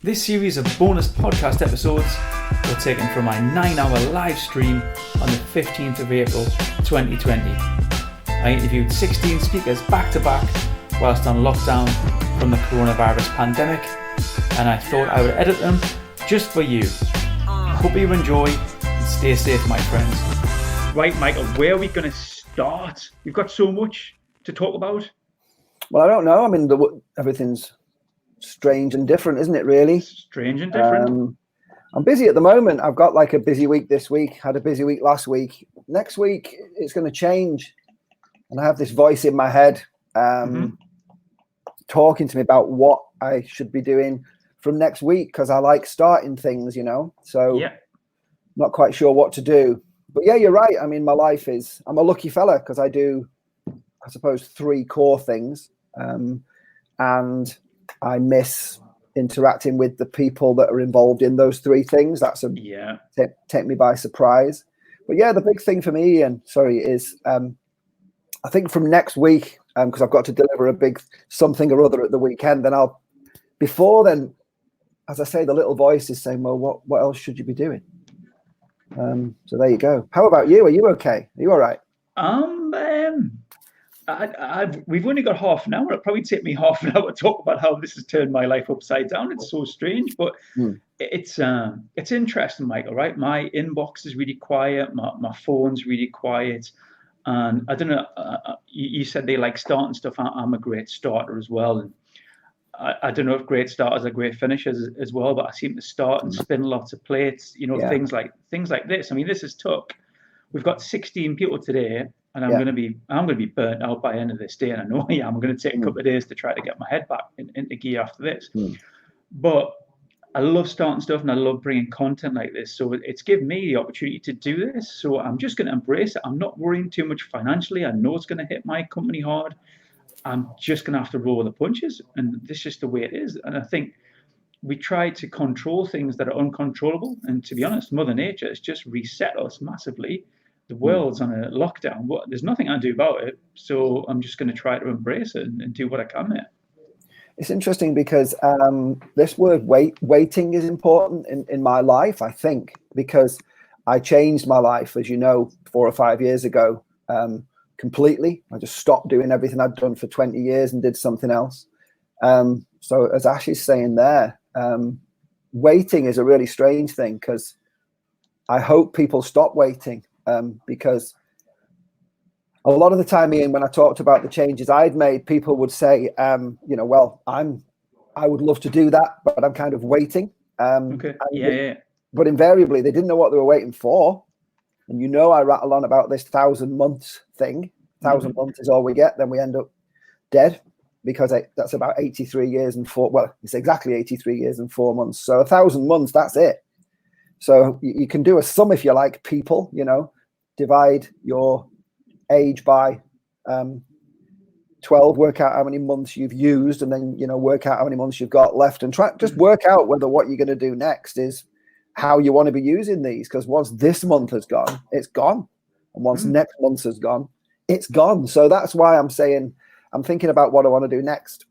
This series of bonus podcast episodes were taken from my 9-hour live stream on the 15th of April 2020. I interviewed 16 speakers back to back whilst on lockdown from the coronavirus pandemic, and I thought I would edit them just for you. Hope you enjoy and stay safe, my friends. Right, Michael, where are we going to start? We've got so much to talk about. Well, I don't know. I mean, everything's strange and different, isn't it, really? Strange and different. I'm busy at the moment. I've got like a busy week this week, had a busy week last week. Next week, it's going to change. And I have this voice in my head talking to me about what I should be doing from next week, because I like starting things, you know. So not quite sure what to do. But yeah, you're right. I mean, my life is, I'm a lucky fella because I do, I suppose, 3 core things. And I miss interacting with the people that are involved in those 3 things. That's take me by surprise. But yeah, the big thing for me, is I think from next week, because I've got to deliver a big something or other at the weekend, then before then, as I say, the little voice is saying, well, what else should you be doing? So there you go. How about you? Are you okay? Are you all right? We've only got half an hour. It'll probably take me half an hour to talk about how this has turned my life upside down. It's so strange, but it's interesting, Michael, right? My inbox is really quiet. My phone's really quiet. And I don't know, you said they like starting stuff. I'm a great starter as well. And I don't know if great starters are great finishers as well, but I seem to start and spin lots of plates, things like this. I mean, this is took. We've got 16 people today, and I'm going to be burnt out by the end of this day, and I know I am. I'm going to take a couple of days to try to get my head back into gear after this. But I love starting stuff, and I love bringing content like this. So it's given me the opportunity to do this. So I'm just going to embrace it. I'm not worrying too much financially. I know it's going to hit my company hard. I'm just going to have to roll the punches, and this is just the way it is. And I think we try to control things that are uncontrollable, and to be honest, Mother Nature has just reset us massively. The world's on a lockdown. There's nothing I can do about it, so I'm just going to try to embrace it and do what I can there. It's interesting because this word waiting is important in my life, I think, because I changed my life, as you know, 4 or 5 years ago, completely. I just stopped doing everything I'd done for 20 years and did something else. So as Ash is saying there, waiting is a really strange thing, because I hope people stop waiting, because a lot of the time, Ian, when I talked about the changes I'd made, people would say, well, I would love to do that, but I'm kind of waiting. But invariably, they didn't know what they were waiting for. And I rattle on about this 1,000 months thing. 1,000 months is all we get, then we end up dead, because that's about 83 years and 4. Well, it's exactly 83 years and 4 months. So 1,000 months, that's it. So you can do a sum if you like, people. Divide your age by 12, work out how many months you've used, and then work out how many months you've got left, and just work out whether what you're going to do next is how you want to be using these. Because once this month has gone, it's gone, and once next month has gone, it's gone. So that's why I'm saying I'm thinking about what I want to do next.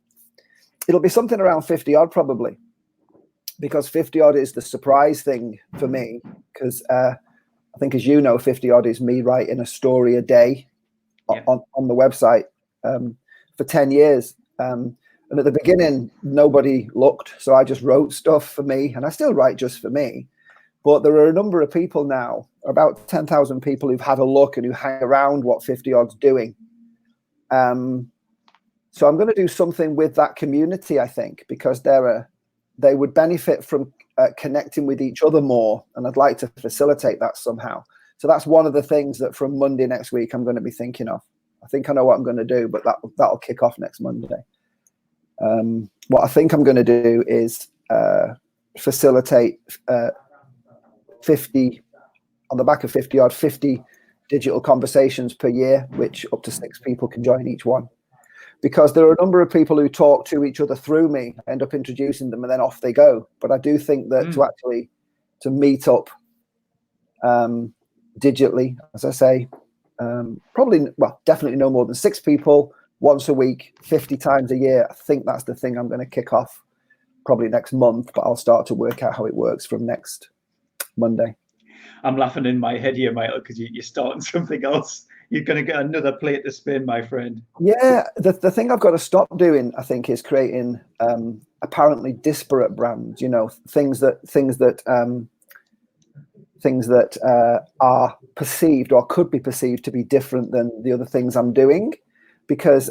It'll be something around 50 odd probably, because 50 odd is the surprise thing for me, because I think, as you know, 50 odd is me writing a story a day on the website for 10 years. And at the beginning, nobody looked. So I just wrote stuff for me, and I still write just for me. But there are a number of people now, about 10,000 people who've had a look and who hang around what 50 odd's doing. So I'm going to do something with that community, I think, because they would benefit from connecting with each other more, and I'd like to facilitate that somehow. So that's one of the things that from Monday next week I'm going to be thinking of. I think I know what I'm going to do, but that'll kick off next Monday. What I think I'm going to do is facilitate 50 on the back of 50 odd 50 digital conversations per year, which up to 6 people can join each one. Because there are a number of people who talk to each other through me, end up introducing them, and then off they go. But I do think that to meet up digitally, as I say, definitely no more than 6 people once a week, 50 times a year. I think that's the thing I'm going to kick off probably next month, but I'll start to work out how it works from next Monday. I'm laughing in my head here, Michael, because you're starting something else. You're going to get another plate to spin, my friend. Yeah, the thing I've got to stop doing, I think, is creating apparently disparate brands. You know, things that are perceived or could be perceived to be different than the other things I'm doing, because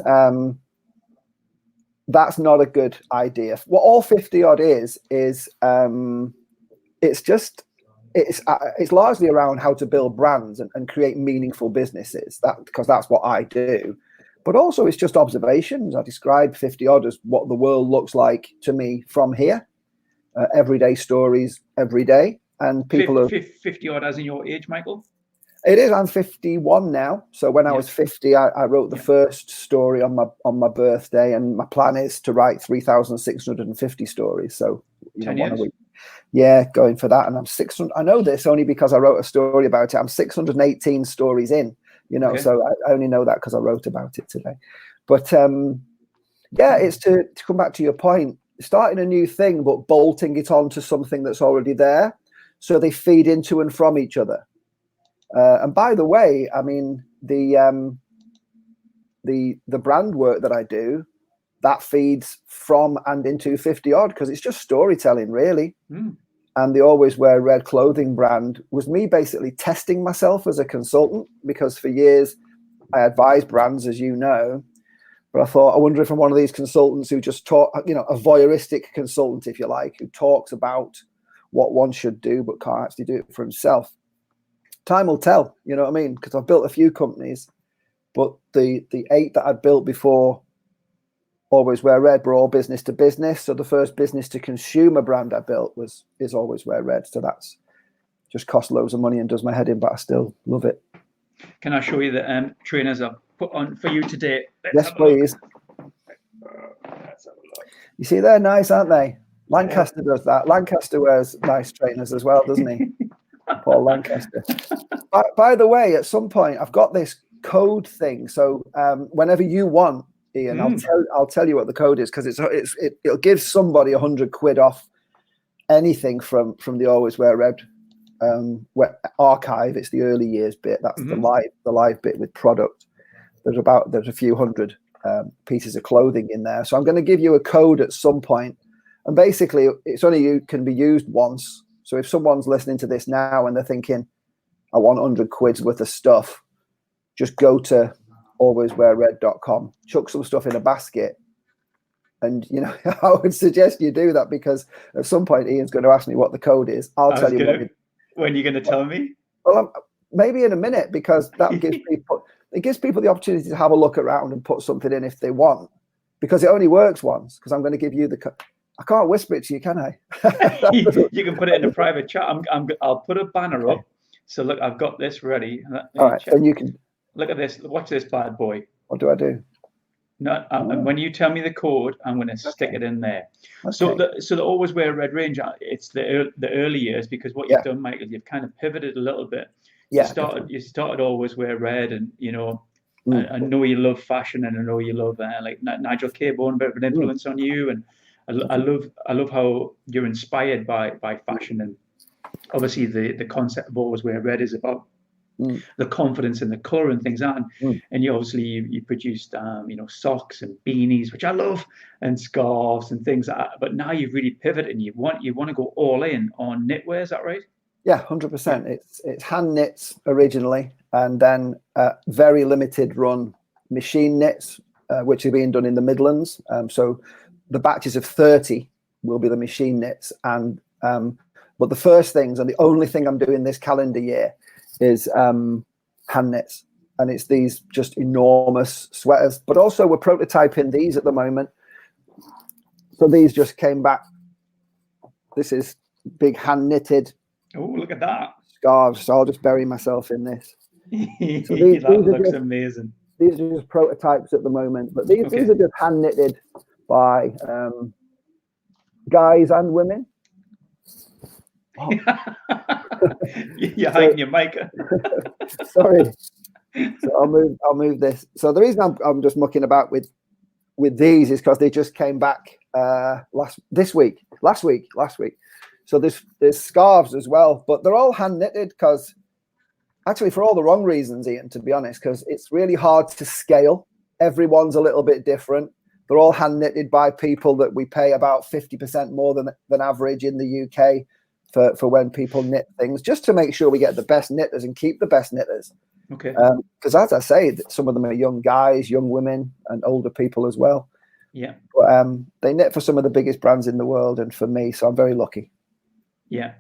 that's not a good idea. What all 50 odd is it's largely around how to build brands and create meaningful businesses, because that's what I do. But also it's just observations. I describe 50 odd as what the world looks like to me from here, everyday stories every day. And people are 50 odd as in your age, Michael? It is. I'm 51 now. So when I was 50, I wrote the first story on my birthday, and my plan is to write 3,650 stories. So 10 years. Going for that. And I'm 600. I know this only because I wrote a story about it. I'm 618 stories in. So I only know that because I wrote about it today. But it's to come back to your point, starting a new thing, but bolting it onto something that's already there, so they feed into and from each other. And by the way, I mean the brand work that I do, that feeds from and into 50 odd, because it's just storytelling, really. And the Always Wear Red clothing brand was me basically testing myself as a consultant, because for years I advised brands, as you know, but I thought, I wonder if I'm one of these consultants who just talk, a voyeuristic consultant, if you like, who talks about what one should do but can't actually do it for himself. Time will tell, you know what I mean? Because I've built a few companies, but the 8 that I'd built before Always Wear Red were all business to business. So the first business to consumer brand I built is Always Wear Red. So that's just cost loads of money and does my head in, but I still love it. Can I show you the trainers I've put on for you today? Yes, please. Let's have a look. You see, they're nice, aren't they? Lancaster does that. Lancaster wears nice trainers as well, doesn't he? Paul Lancaster. By the way, at some point, I've got this code thing. So whenever you want, Ian, I'll tell you what the code is, because it'll give somebody £100 off anything from the Always Wear Red archive. It's the early years bit. That's the live bit with product. There's a few hundred pieces of clothing in there. So I'm going to give you a code at some point, and basically it's only can be used once. So if someone's listening to this now and they're thinking, I want £100 worth of stuff, just go to alwayswearred.com, chuck some stuff in a basket. And, I would suggest you do that, because at some point Ian's going to ask me what the code is. I'll tell you when you're going to tell me. Well, maybe in a minute, because that gives people the opportunity to have a look around and put something in if they want, because it only works once. Because I'm going to give you the code. I can't whisper it to you, can I? You can put it in a private chat. I'll put a banner up. So look, I've got this ready. All right, then you can look at this. Watch this bad boy. What do I do? No, and when you tell me the code, I'm going to stick it in there. Okay. So the Always Wear Red range, it's the early years, because what you've done, Michael, you've kind of pivoted a little bit. You started Always Wear Red, and I know you love fashion, and I know you love like Nigel Cabourn, a bit of an influence on you, and I love how you're inspired by fashion, and obviously the concept of Always Wear Red is about the confidence and the color and things on. And you obviously you produced socks and beanies, which I love, and scarves and things like that. But now you've really pivoted and you want to go all in on knitwear. Is that right? Yeah, 100%. It's hand knits originally, and then very limited run machine knits, which are being done in the Midlands. So the batches of 30 will be the machine knits, and but the first things and the only thing I'm doing this calendar year is hand knits, and it's these just enormous sweaters. But also we're prototyping these at the moment. So these just came back. This is big hand knitted. Oh, look at that. Scarves. So I'll just bury myself in this. So these looks amazing. These are just prototypes at the moment, but these are just hand knitted by guys and women. Oh. You're hiding your mic. Sorry. So I'll move this. So the reason I'm just mucking about with with these is because they just came back last week. So there's scarves as well, but they're all hand knitted because actually for all the wrong reasons, Ian, to be honest, because it's really hard to scale. Everyone's a little bit different. They're all hand knitted by people that we pay about 50% more than average in the UK for when people knit things, just to make sure we get the best knitters and keep the best knitters. Okay. Because as I say, some of them are young guys, young women, and older people as well. Yeah. But, they knit for some of the biggest brands in the world, and for me, so I'm very lucky. Yeah.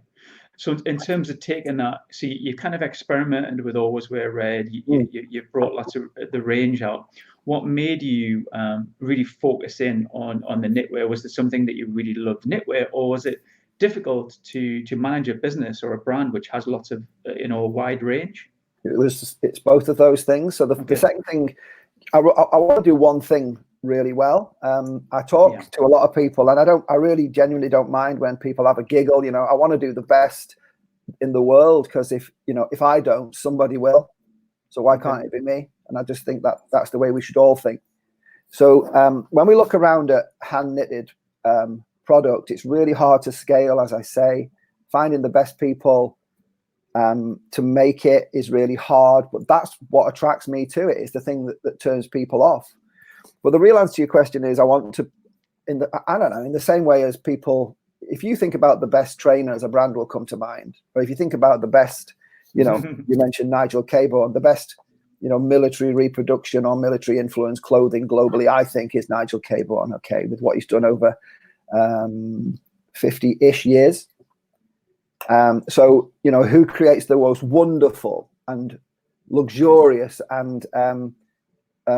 So in terms of taking that, see, you kind of experimented with Always Wear Red. You brought lots of the range out. What made you really focus in on the knitwear? Was it something that you really loved knitwear, or was it difficult to manage a business or a brand which has lots of a wide range? It's both of those things. So the second thing, I want to do one thing really well. I talk to a lot of people, and I really genuinely don't mind when people have a giggle. I want to do the best in the world, because if I don't, somebody will. So why can't it be me? And I just think that's the way we should all think. So when we look around at hand knitted product, it's really hard to scale, as I say. Finding the best people to make it is really hard, but that's what attracts me to it. It's the thing that turns people off. But the real answer to your question is, I want to, in the same way as people, if you think about the best trainers, a brand will come to mind. Or if you think about the best, you mentioned Nigel Cabourn, the best, military reproduction or military influence clothing globally, I think, is Nigel Cabourn, with what he's done over 50-ish years. So, who creates the most wonderful and luxurious and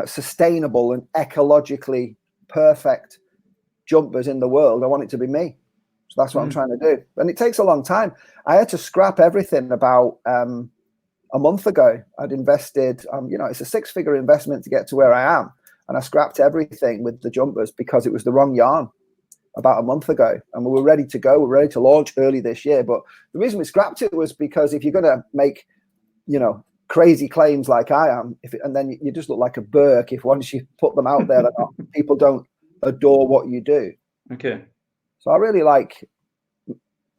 sustainable and ecologically perfect jumpers in the world? I want it to be me. So that's what I'm trying to do. And it takes a long time. I had to scrap everything about a month ago. I'd invested, it's a 6-figure investment to get to where I am. And I scrapped everything with the jumpers because it was the wrong yarn about a month ago. And we were ready to go. We're ready to launch early this year. But the reason we scrapped it was because if you're going to make, crazy claims like I am, and then you just look like a Burke if once you put them out there, people don't adore what you do. Okay. So I really like,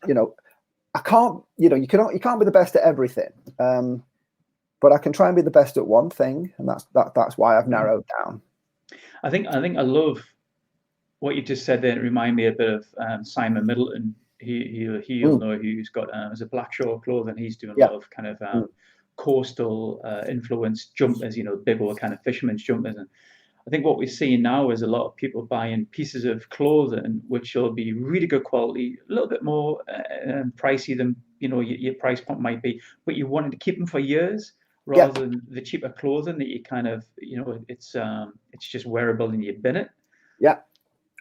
I can't, you can't be the best at everything, but I can try and be the best at one thing, and that's why I've narrowed down. I think I love what you just said there. It reminded me a bit of Simon Middleton. He'll know who's got as a Blackshaw clothing. He's doing a lot of kind of coastal influenced jumpers, big old kind of fisherman's jumpers. And I think what we're seeing now is a lot of people buying pieces of clothing which will be really good quality, a little bit more pricey than your price point might be, but you wanted to keep them for years rather than the cheaper clothing that you kind of it's just wearable and you bin it. Yeah,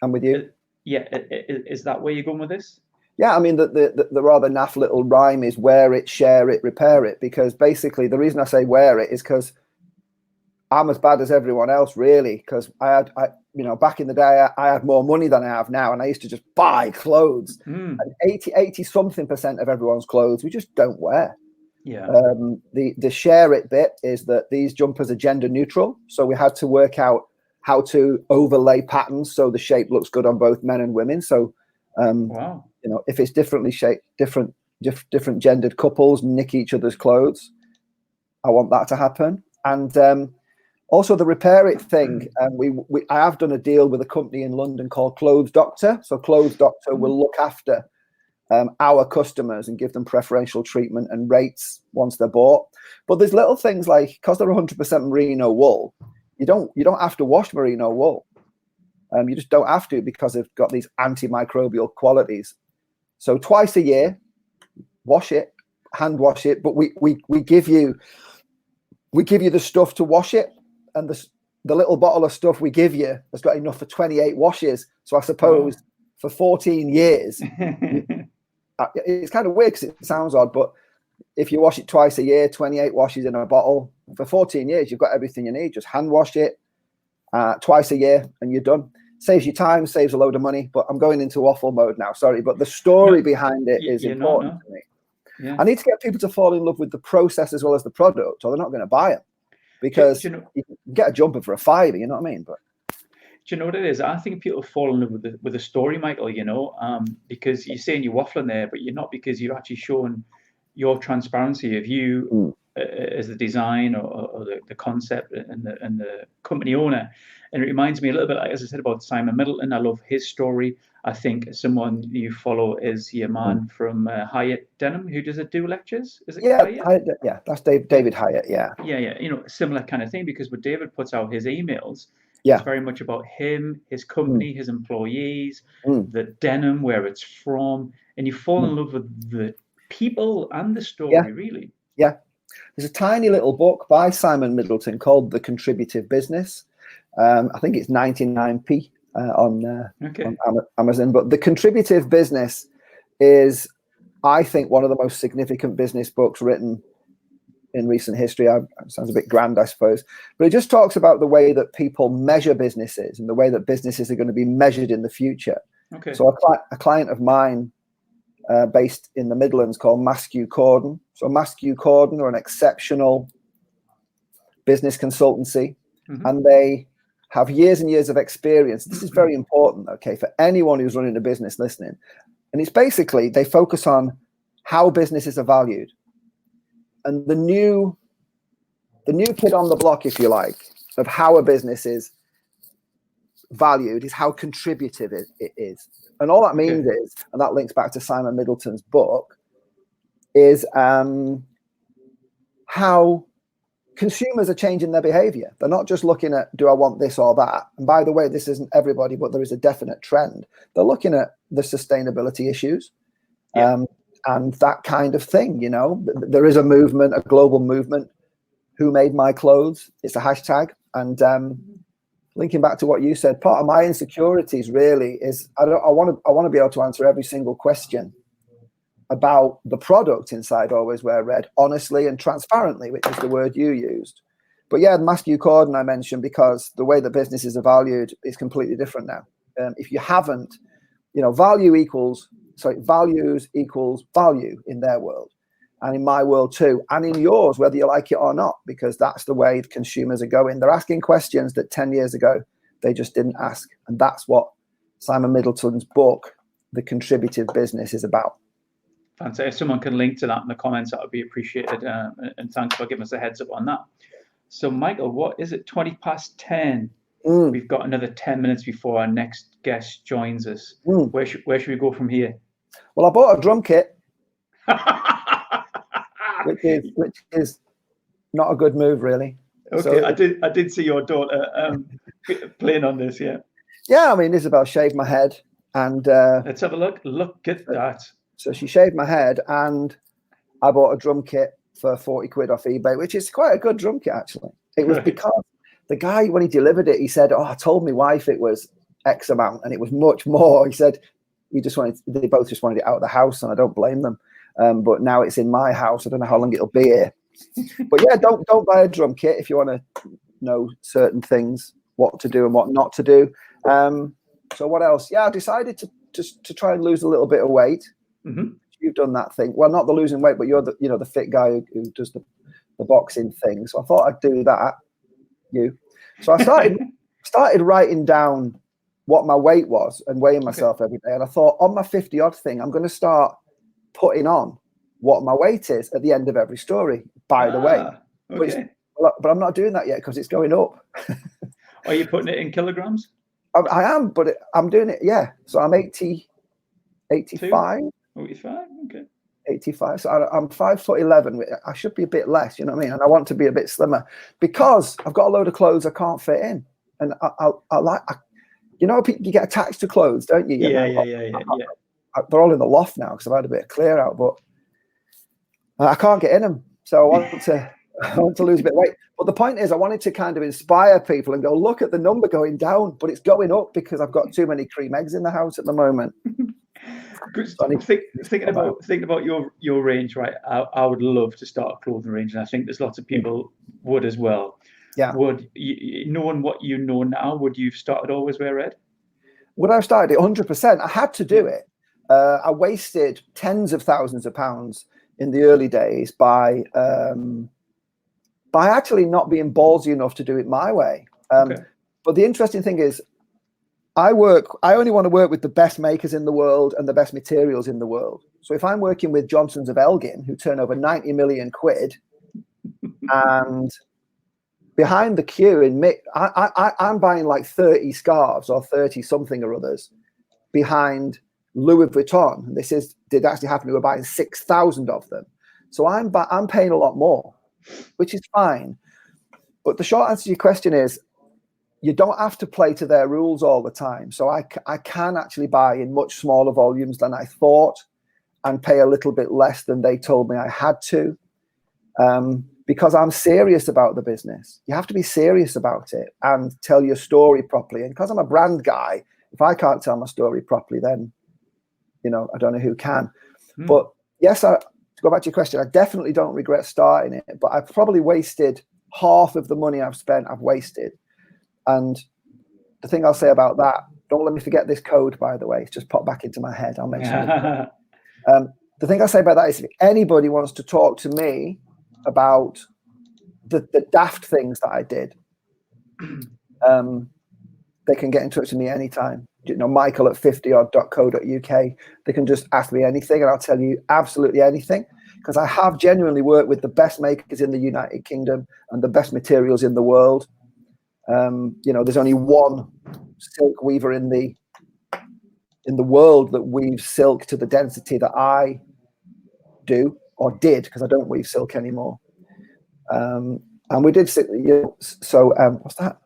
I'm with you. Is that where you're going with this? Yeah, I mean, the rather naff little rhyme is wear it, share it, repair it, because basically the reason I say wear it is because I'm as bad as everyone else, really, because I back in the day, I had more money than I have now, and I used to just buy clothes. And 80-something% of everyone's clothes we just don't wear. Yeah. The share it bit is that these jumpers are gender neutral, so we had to work out how to overlay patterns so the shape looks good on both men and women. So, wow. If it's differently shaped, different gendered couples nick each other's clothes, I want that to happen. And also the repair it thing. I have done a deal with a company in London called Clothes Doctor. So Clothes Doctor will look after our customers and give them preferential treatment and rates once they're bought. But there's little things like, because they're 100% merino wool, you don't have to wash merino wool. You just don't have to, because they've got these antimicrobial qualities. So twice a year, wash it, hand wash it. But we give you the stuff to wash it, and the little bottle of stuff we give you has got enough for 28 washes. So I suppose for 14 years, it's kind of weird because it sounds odd, but if you wash it twice a year, 28 washes in a bottle, for 14 years, you've got everything you need. Just hand wash it twice a year and you're done. Saves you time, saves a load of money, but I'm going into waffle mode now, sorry. But the story behind it is important to me. Yeah. I need to get people to fall in love with the process as well as the product, or they're not going to buy it. Because you can get a jumper for a £5, you know what I mean? But you know what it is? I think people fall in love with the story, Michael. Because you're saying you're waffling there, but you're not, because you're actually showing your transparency of you as the design or the concept and the company owner. And it reminds me a little bit, like, as I said, about Simon Middleton. I love his story. I think someone you follow is your man from Hyatt Denham, who does do lectures. Is it Hyatt? That's David Hyatt. Yeah. Similar kind of thing, because when David puts out his emails, Yeah. it's very much about him, his company, his employees, the denim, where it's from, and you fall in love with the people and the story, really. Yeah. There's a tiny little book by Simon Middleton called The Contributive Business. I think it's 99p on Amazon. But The Contributive Business is, I think, one of the most significant business books written in recent history. Sounds a bit grand, I suppose, but it just talks about the way that people measure businesses and the way that businesses are going to be measured in the future. Okay. So a client of mine based in the Midlands called Maskew Corden. So Maskew Corden are an exceptional business consultancy, and they have years and years of experience. This is very important, okay, for anyone who's running a business listening. And it's basically, they focus on how businesses are valued. And the new kid on the block, if you like, of how a business is valued is how contributive it is. And all that means is, and that links back to Simon Middleton's book, is how consumers are changing their behavior. They're not just looking at, do I want this or that? And by the way, this isn't everybody, but there is a definite trend. They're looking at the sustainability issues and that kind of thing. There is a movement, a global movement. Who made my clothes? It's a hashtag. And linking back to what you said, part of my insecurities really is I want to be able to answer every single question about the product inside Always Wear Red honestly and transparently, which is the word you used. But yeah, Maskew Corden I mentioned because the way that businesses are valued is completely different now. If you haven't, values equals value in their world, and in my world too, and in yours, whether you like it or not, because that's the way consumers are going. They're asking questions that 10 years ago they just didn't ask, and that's what Simon Middleton's book, The Contributive Business, is about. Fantastic. If someone can link to that in the comments, that would be appreciated. And thanks for giving us a heads up on that. So, Michael, what is it? 10:20. We've got another 10 minutes before our next guest joins us. Where should we go from here? Well, I bought a drum kit, which is not a good move, really. Okay, so, I did see your daughter playing on this. Yeah. Yeah, I mean, Isabel shaved my head, and let's have a look. Look at that. So she shaved my head, and I bought a drum kit for 40 quid off eBay, which is quite a good drum kit, actually. It was because the guy, when he delivered it, he said, I told my wife it was X amount, and it was much more. He said they both just wanted it out of the house, and I don't blame them. But now it's in my house. I don't know how long it'll be here. But yeah, don't buy a drum kit if you want to know certain things, what to do and what not to do. So what else? Yeah, I decided to try and lose a little bit of weight. You've done that thing. Well, not the losing weight, but you're the fit guy who does the boxing thing. So I thought I'd do that. So I started writing down what my weight was and weighing myself every day. And I thought, on my 50 odd thing, I'm going to start putting on what my weight is at the end of every story, by the way. Okay. But I'm not doing that yet because it's going up. Are you putting it in kilograms? I am, but I'm doing it. Yeah. So I'm 85. 85, okay. 85. So I'm 5'11". I should be a bit less, you know what I mean? And I want to be a bit slimmer because I've got a load of clothes I can't fit in. And I like, you get attached to clothes, don't you? Yeah. They're all in the loft now because I've had a bit of clear out, but I can't get in them. So I want to lose a bit of weight. But the point is, I wanted to kind of inspire people and go, look at the number going down, but it's going up because I've got too many cream eggs in the house at the moment. Thinking about your range, right? I would love to start a clothing range, and I think there's lots of people would as well. Yeah. Would you, knowing what you know now, would you have started Always Wear Red? Would I have started it? 100%. I had to do it. I wasted tens of thousands of pounds in the early days by actually not being ballsy enough to do it my way. But the interesting thing is, I only want to work with the best makers in the world and the best materials in the world. So if I'm working with Johnsons of Elgin, who turn over 90 million quid, and behind the queue I'm buying like 30 scarves or 30 something or others behind Louis Vuitton. This did actually happen. We were buying 6,000 of them. So I'm paying a lot more, which is fine. But the short answer to your question is, you don't have to play to their rules all the time. So I can actually buy in much smaller volumes than I thought and pay a little bit less than they told me I had to, because I'm serious about the business. You have to be serious about it and tell your story properly. And because I'm a brand guy, if I can't tell my story properly, then, I don't know who can. But yes, to go back to your question, I definitely don't regret starting it, but I've probably wasted half of the money I've spent. I've wasted. And the thing I'll say about that, don't let me forget this code, by the way. It's just popped back into my head. I'll mention it. The thing I'll say about that is, if anybody wants to talk to me about the daft things that I did, they can get in touch with me anytime. Michael at 50odd.co.uk. They can just ask me anything and I'll tell you absolutely anything, because I have genuinely worked with the best makers in the United Kingdom and the best materials in the world. There's only one silk weaver in the world that weaves silk to the density that I do, or did, because I don't weave silk anymore. And we did, what's that?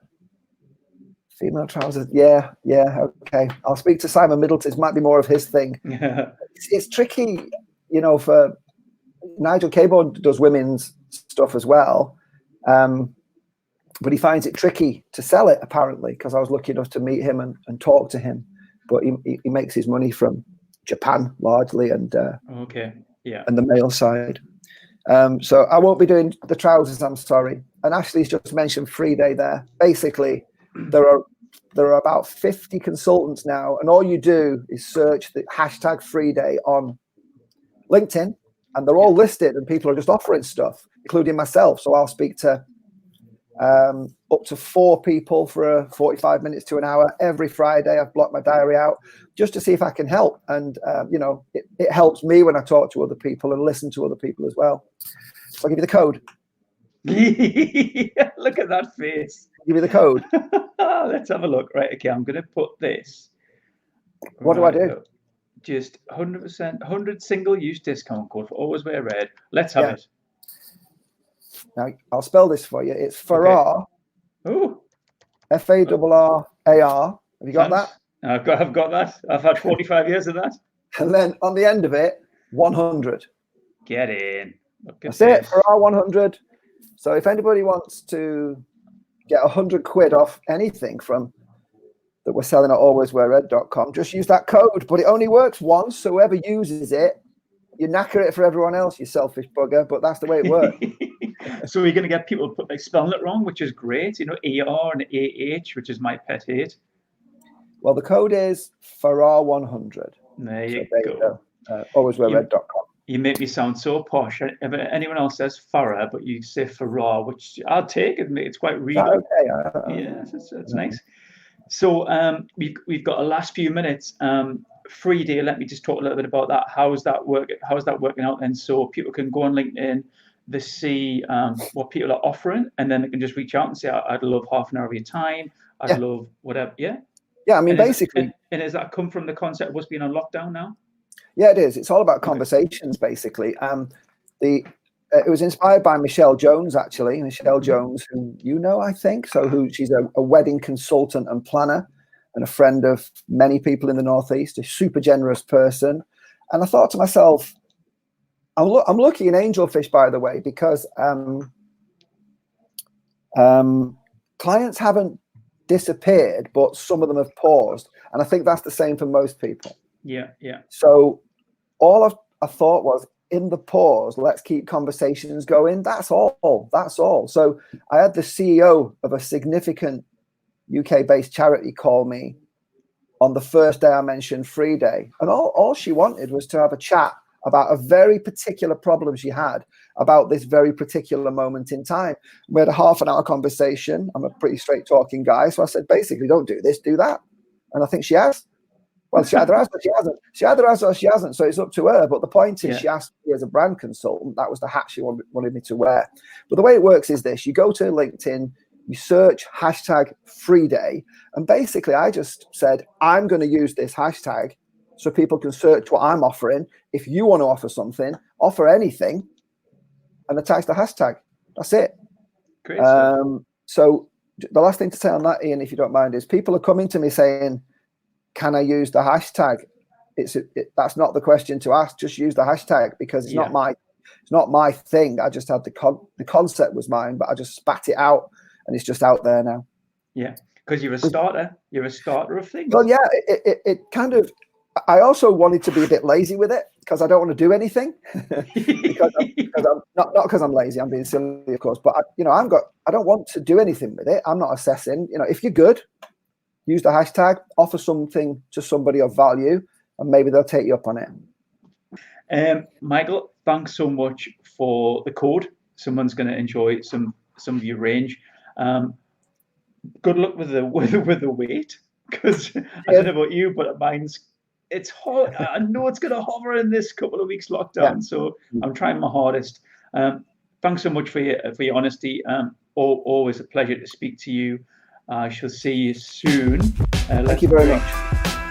Female trousers. Yeah. Okay. I'll speak to Simon Middleton. It might be more of his thing. It's tricky, for Nigel Cabourn does women's stuff as well. But he finds it tricky to sell it, apparently, because I was lucky enough to meet him and talk to him. But he makes his money from Japan largely, and and the male side. So I won't be doing the trousers, I'm sorry. And Ashley's just mentioned Free Day there. Basically, there are about 50 consultants now, and all you do is search the hashtag Free Day on LinkedIn, and they're all listed, and people are just offering stuff, including myself. So I'll speak to up to 4 people for 45 minutes to an hour every Friday. I've blocked my diary out just to see if I can help. And, it helps me when I talk to other people and listen to other people as well. So I'll give you the code. Look at that face. Give you the code. Let's have a look. Right. Okay. I'm going to put this. What do I do? Just 100%, 100 single-use discount code for Always Wear Red. Let's have it. Now, I'll spell this for you. It's Farrar. Okay. Farrar. Have you got that? I've got that. I've had 45 years of that. And then on the end of it, 100. Get in. That's it. Farrar 100. So if anybody wants to get 100 quid off anything that we're selling at alwayswearred.com, just use that code. But it only works once. So whoever uses it, you knacker it for everyone else, you selfish bugger. But that's the way it works. So you're going to get people spelling it wrong, which is great. ER and AH, which is my pet hate. Well, the code is Farrar 100. There you go. Alwayswearred.com. You make me sound so posh. If anyone else says Farrar, but you say Farrar, which I'll take. It's quite real. Okay. Yeah, it's nice. So we've got a last few minutes. Free Day. Let me just talk a little bit about that. How's that working out? And so people can go on LinkedIn. They see what people are offering, and then they can just reach out and say, I'd love half an hour of your time. I'd love whatever. Yeah. Yeah. I mean, basically. And does that come from the concept of us being on lockdown now? Yeah, it is. It's all about conversations, basically. It was inspired by Michelle Jones, actually. Michelle Jones, who I think. So she's a wedding consultant and planner and a friend of many people in the Northeast, a super generous person. And I thought to myself, I'm lucky in angelfish, by the way, because clients haven't disappeared, but some of them have paused. And I think that's the same for most people. Yeah. So all I thought was, in the pause, let's keep conversations going. That's all. So I had the CEO of a significant UK-based charity call me on the first day I mentioned Free Day. And all she wanted was to have a chat about a very particular problem she had about this very particular moment in time. We had a half an hour conversation. I'm a pretty straight talking guy. So I said, basically, don't do this, do that. And I think she has. Well, she either has or she hasn't. She either has or she hasn't. So it's up to her. But the point is, she asked me as a brand consultant. That was the hat she wanted me to wear. But the way it works is this: you go to LinkedIn, you search hashtag free day, and basically, I just said I'm going to use this hashtag so people can search what I'm offering. If you want to offer something, offer anything, and attach the hashtag. That's it. Great. So the last thing to say on that, Ian, if you don't mind, is people are coming to me saying, can I use the hashtag? That's not the question to ask. Just use the hashtag, because it's not my thing. I just had the concept was mine, but I just spat it out, and it's just out there now. Yeah, because you're a starter. You're a starter of things. Well, yeah, it kind of. I also wanted to be a bit lazy with it, because I don't want to do anything. because I'm not because I'm lazy. I'm being silly, of course. But I don't want to do anything with it. I'm not assessing. If you're good, use the hashtag, offer something to somebody of value, and maybe they'll take you up on it. Michael, thanks so much for the code. Someone's going to enjoy some of your range. Good luck with the weight, because I don't know about you, but it's hard. I know it's going to hover in this couple of weeks lockdown, so I'm trying my hardest. Thanks so much for your honesty. Always a pleasure to speak to you. I shall see you soon. Thank you very much.